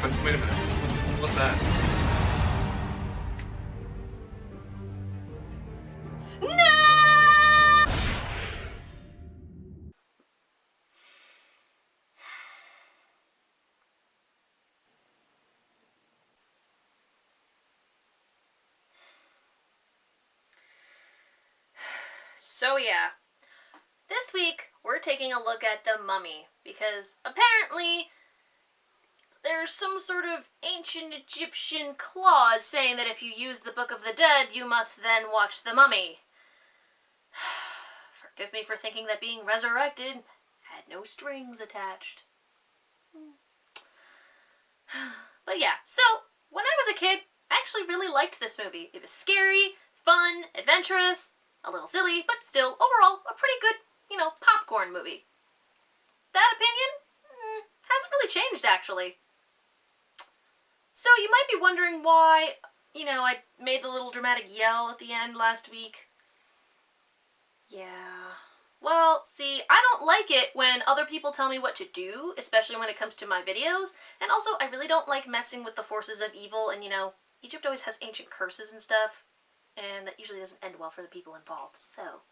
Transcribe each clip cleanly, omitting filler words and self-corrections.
Wait a minute. What's that? No! So yeah, this week we're taking a look at The Mummy, because apparently there's some sort of ancient Egyptian clause saying that if you use the Book of the Dead, you must then watch The Mummy. Forgive me for thinking that being resurrected had no strings attached. But yeah, so when I was a kid, I actually really liked this movie. It was scary, fun, adventurous, a little silly, but still, overall, a pretty good, popcorn movie. That opinion hasn't really changed, actually. So you might be wondering why, I made the little dramatic yell at the end last week. Yeah. Well, see, I don't like it when other people tell me what to do, especially when it comes to my videos, and also I really don't like messing with the forces of evil, and Egypt always has ancient curses and stuff, and that usually doesn't end well for the people involved, so.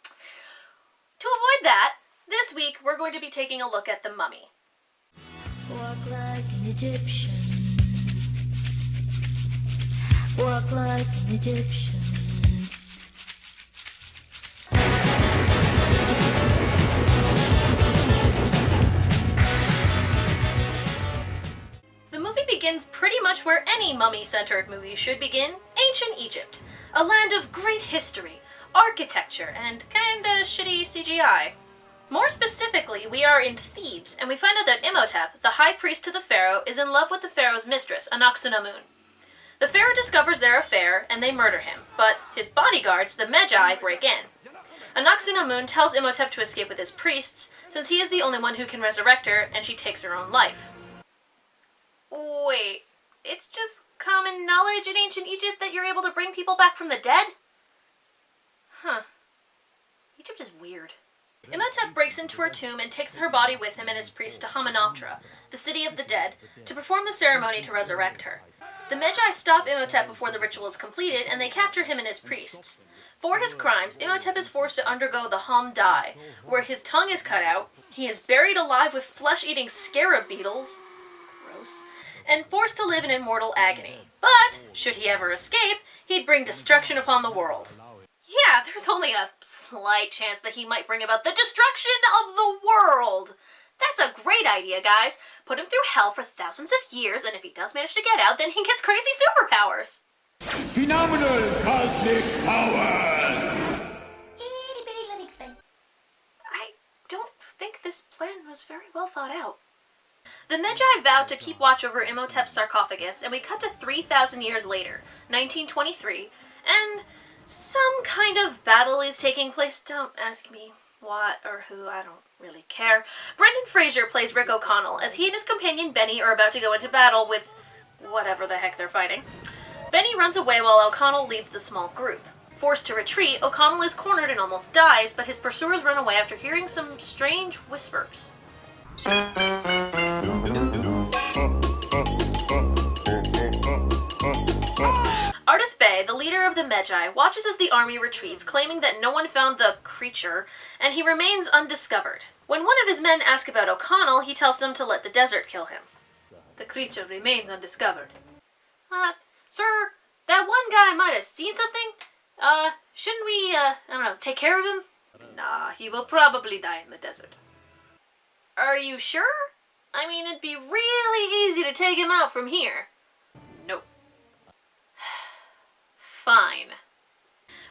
To avoid that, this week we're going to be taking a look at The Mummy. Walk like an Egyptian. Walk like an Egyptian. The movie begins pretty much where any mummy-centered movie should begin, ancient Egypt, a land of great history, architecture, and kinda shitty CGI. More specifically, we are in Thebes, and we find out that Imhotep, the high priest to the pharaoh, is in love with the pharaoh's mistress, Anck-su-namun. The pharaoh discovers their affair, and they murder him, but his bodyguards, the Medjai, break in. Anck-su-namun tells Imhotep to escape with his priests, since he is the only one who can resurrect her, and she takes her own life. Wait, it's just common knowledge in ancient Egypt that you're able to bring people back from the dead? Huh. Egypt is weird. Imhotep breaks into her tomb and takes her body with him and his priests to Hamunaptra, the city of the dead, to perform the ceremony to resurrect her. The Medjai stop Imhotep before the ritual is completed, and they capture him and his priests. For his crimes, Imhotep is forced to undergo the Ham-Dai, where his tongue is cut out, he is buried alive with flesh-eating scarab beetles, gross, and forced to live in immortal agony. But, should he ever escape, he'd bring destruction upon the world. Yeah, there's only a slight chance that he might bring about the destruction of the world. That's a great idea, guys. Put him through hell for thousands of years, and if he does manage to get out, then he gets crazy superpowers. Phenomenal cosmic powers! Itty bitty living space. I don't think this plan was very well thought out. The Medjai vowed to keep watch over Imhotep's sarcophagus, and we cut to 3,000 years later, 1923, and some kind of battle is taking place. Don't ask me what or who, I don't really care. Brendan Fraser plays Rick O'Connell, as he and his companion Benny are about to go into battle with whatever the heck they're fighting. Benny runs away while O'Connell leads the small group. Forced to retreat, O'Connell is cornered and almost dies, but his pursuers run away after hearing some strange whispers. Ardith Bey, the leader of the Medjai, watches as the army retreats, claiming that no one found the creature, and he remains undiscovered. When one of his men asks about O'Connell, he tells them to let the desert kill him. The creature remains undiscovered. Sir, that one guy might have seen something. Shouldn't we, take care of him? Nah, he will probably die in the desert. Are you sure? I mean, it'd be really easy to take him out from here. Nope. Fine.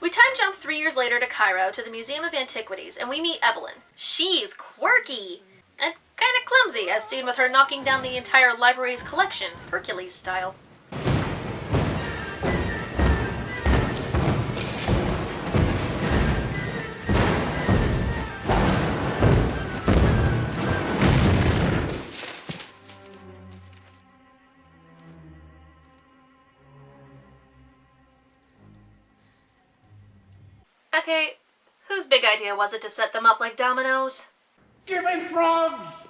We time jump 3 years later to Cairo, to the Museum of Antiquities, and we meet Evelyn. She's quirky and kinda clumsy, as seen with her knocking down the entire library's collection, Hercules style. Okay, whose big idea was it to set them up like dominoes? Give me frogs!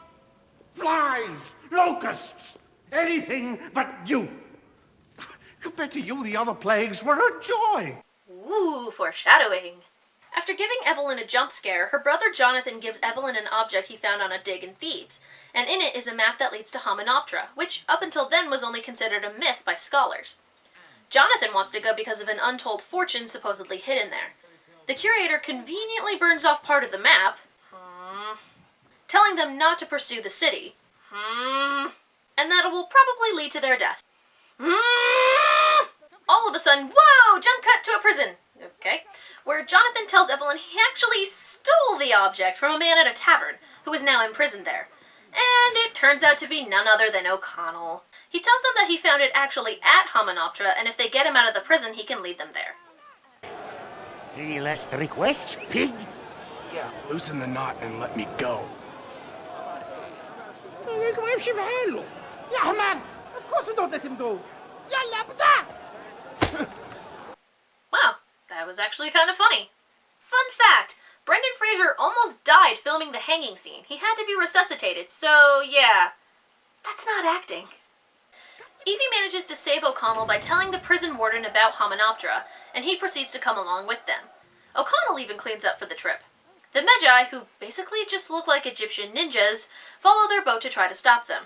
Flies! Locusts! Anything but you. Compared to you, the other plagues were a joy. Ooh, foreshadowing. After giving Evelyn a jump scare, her brother Jonathan gives Evelyn an object he found on a dig in Thebes, and in it is a map that leads to Hamunaptra, which up until then was only considered a myth by scholars. Jonathan wants to go because of an untold fortune supposedly hidden there. The curator conveniently burns off part of the map, telling them not to pursue the city, and that it will probably lead to their death. All of a sudden, whoa, jump cut to a prison. Okay, where Jonathan tells Evelyn he actually stole the object from a man at a tavern, who is now imprisoned there. And it turns out to be none other than O'Connell. He tells them that he found it actually at Hamunaptra, and if they get him out of the prison, he can lead them there. Any last requests, pig? Yeah, loosen the knot and let me go. Yeah, man. Of course we don't let him go. Wow, that was actually kind of funny. Fun fact, Brendan Fraser almost died filming the hanging scene. He had to be resuscitated, so yeah, that's not acting. Evie manages to save O'Connell by telling the prison warden about Hamunaptra, and he proceeds to come along with them. O'Connell even cleans up for the trip. The Medjai, who basically just look like Egyptian ninjas, follow their boat to try to stop them.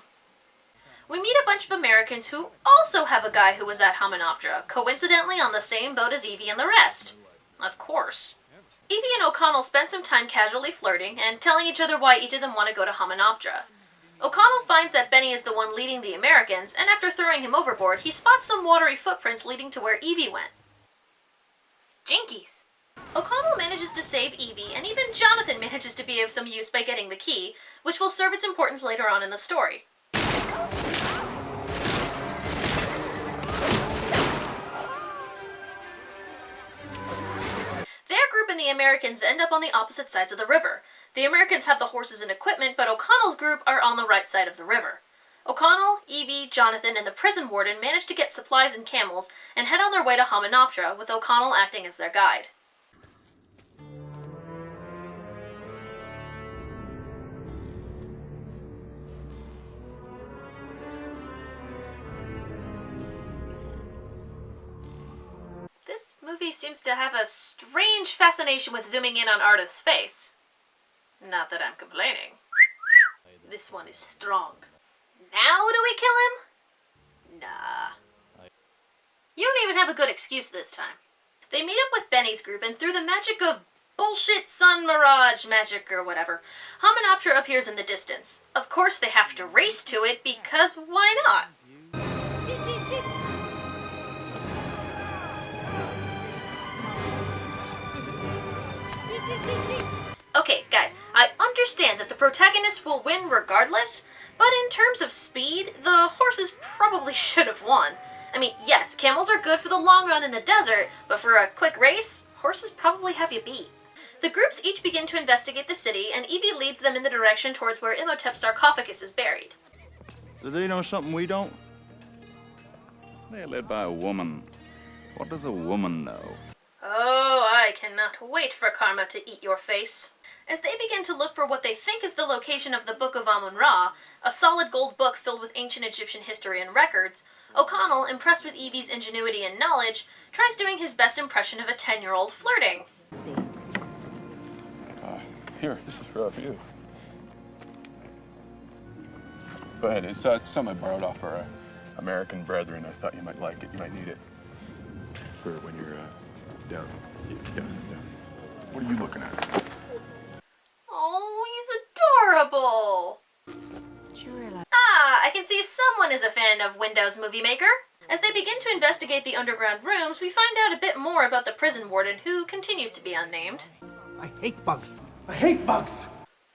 We meet a bunch of Americans who also have a guy who was at Hamunaptra, coincidentally on the same boat as Evie and the rest. Of course. Evie and O'Connell spend some time casually flirting and telling each other why each of them want to go to Hamunaptra. O'Connell finds that Benny is the one leading the Americans, and after throwing him overboard, he spots some watery footprints leading to where Evie went. Jinkies! O'Connell manages to save Evie, and even Jonathan manages to be of some use by getting the key, which will serve its importance later on in the story. Their group and the Americans end up on the opposite sides of the river. The Americans have the horses and equipment, but O'Connell's group are on the right side of the river. O'Connell, Evie, Jonathan, and the prison warden manage to get supplies and camels and head on their way to Hamunaptra, with O'Connell acting as their guide. This movie seems to have a strange fascination with zooming in on Ardith's face. Not that I'm complaining. This one is strong. Now do we kill him? Nah. You don't even have a good excuse this time. They meet up with Benny's group, and through the magic of bullshit sun mirage magic or whatever, Hamunaptra appears in the distance. Of course they have to race to it, because why not? Okay, guys, I understand that the protagonist will win regardless, but in terms of speed, the horses probably should have won. I mean, yes, camels are good for the long run in the desert, but for a quick race, horses probably have you beat. The groups each begin to investigate the city, and Evie leads them in the direction towards where Imhotep's sarcophagus is buried. Do they know something we don't? They're led by a woman. What does a woman know? Oh, I cannot wait for Karma to eat your face. As they begin to look for what they think is the location of the Book of Amun-Ra, a solid gold book filled with ancient Egyptian history and records, O'Connell, impressed with Evie's ingenuity and knowledge, tries doing his best impression of a 10-year-old flirting. Here, this is for you. Go ahead, it's something I borrowed off our American brethren. I thought you might like it. You might need it for when you're down. Yeah, down. What are you looking at? Oh, he's adorable! Ah, I can see someone is a fan of Windows Movie Maker. As they begin to investigate the underground rooms, we find out a bit more about the prison warden, who continues to be unnamed. I hate bugs. I hate bugs.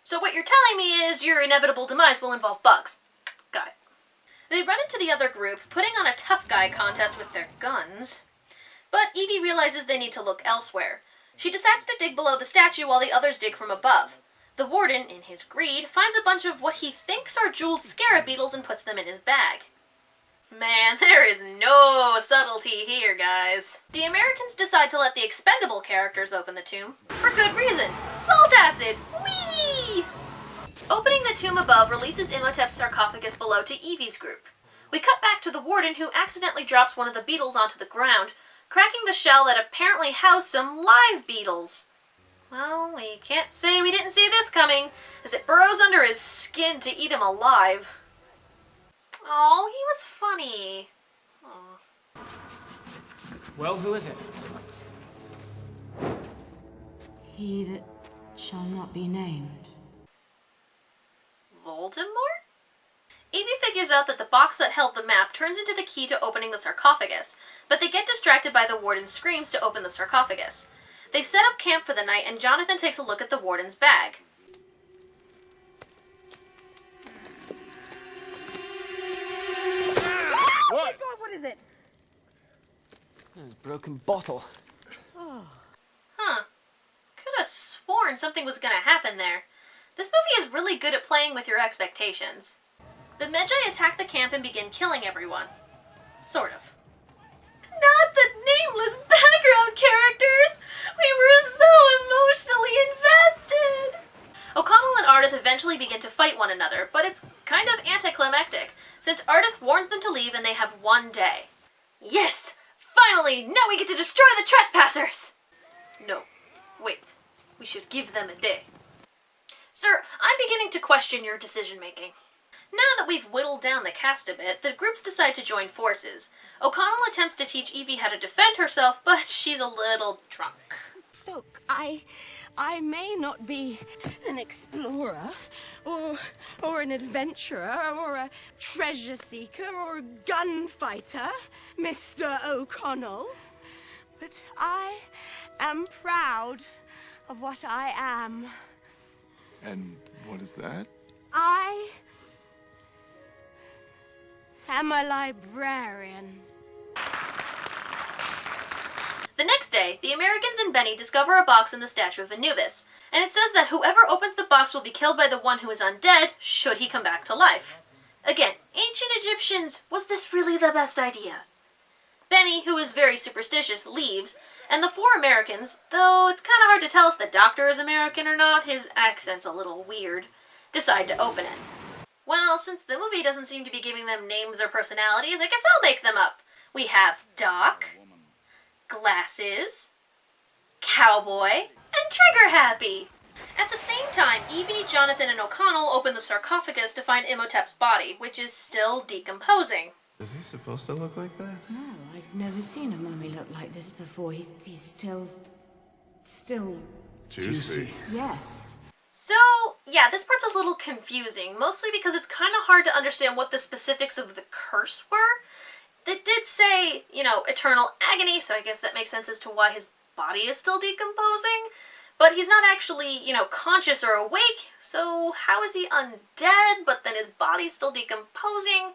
So what you're telling me is your inevitable demise will involve bugs. Got it. They run into the other group, putting on a tough guy contest with their guns. But Evie realizes they need to look elsewhere. She decides to dig below the statue while the others dig from above. The warden, in his greed, finds a bunch of what he thinks are jeweled scarab beetles and puts them in his bag. Man, there is no subtlety here, guys. The Americans decide to let the expendable characters open the tomb. For good reason. Salt acid! Whee! Opening the tomb above releases Imhotep's sarcophagus below to Evie's group. We cut back to the warden, who accidentally drops one of the beetles onto the ground, cracking the shell that apparently housed some live beetles. Well, we can't say we didn't see this coming, as it burrows under his skin to eat him alive. Oh, he was funny. Aw. Well, who is it? He that shall not be named. Voldemort? Evie figures out that the box that held the map turns into the key to opening the sarcophagus, but they get distracted by the warden's screams to open the sarcophagus. They set up camp for the night, and Jonathan takes a look at the warden's bag. What? What is it? There's a broken bottle. Huh. Could have sworn something was gonna happen there. This movie is really good at playing with your expectations. The Magi attack the camp and begin killing everyone. Sort of. Not the nameless background characters! We were so emotionally invested! O'Connell and Ardith eventually begin to fight one another, but it's kind of anticlimactic, since Ardith warns them to leave and they have one day. Yes! Finally! Now we get to destroy the trespassers! No. Wait. We should give them a day. Sir, I'm beginning to question your decision-making. Now that we've whittled down the cast a bit, the groups decide to join forces. O'Connell attempts to teach Evie how to defend herself, but she's a little drunk. Look, I may not be an explorer, or an adventurer, or a treasure seeker, or a gunfighter, Mr. O'Connell, but I am proud of what I am. And what is that? I am a librarian. The next day, the Americans and Benny discover a box in the statue of Anubis, and it says that whoever opens the box will be killed by the one who is undead, should he come back to life. Again, ancient Egyptians, was this really the best idea? Benny, who is very superstitious, leaves, and the four Americans, though it's kind of hard to tell if the doctor is American or not, his accent's a little weird, decide to open it. Well, since the movie doesn't seem to be giving them names or personalities, I guess I'll make them up. We have Doc, Glasses, Cowboy, and Trigger Happy. At the same time, Evie, Jonathan, and O'Connell open the sarcophagus to find Imhotep's body, which is still decomposing. Is he supposed to look like that? No, I've never seen a mummy look like this before. He's still... Juicy. Yes. So, yeah, this part's a little confusing, mostly because it's kind of hard to understand what the specifics of the curse were. They did say, eternal agony, so I guess that makes sense as to why his body is still decomposing. But he's not actually, conscious or awake, so how is he undead, but then his body's still decomposing?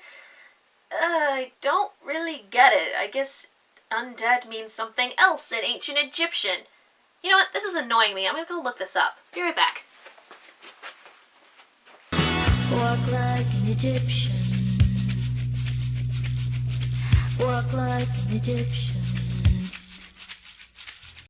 I don't really get it. I guess undead means something else in ancient Egyptian. You know what? This is annoying me. I'm gonna go look this up. Be right back. Walk like an Egyptian. Walk like an Egyptian.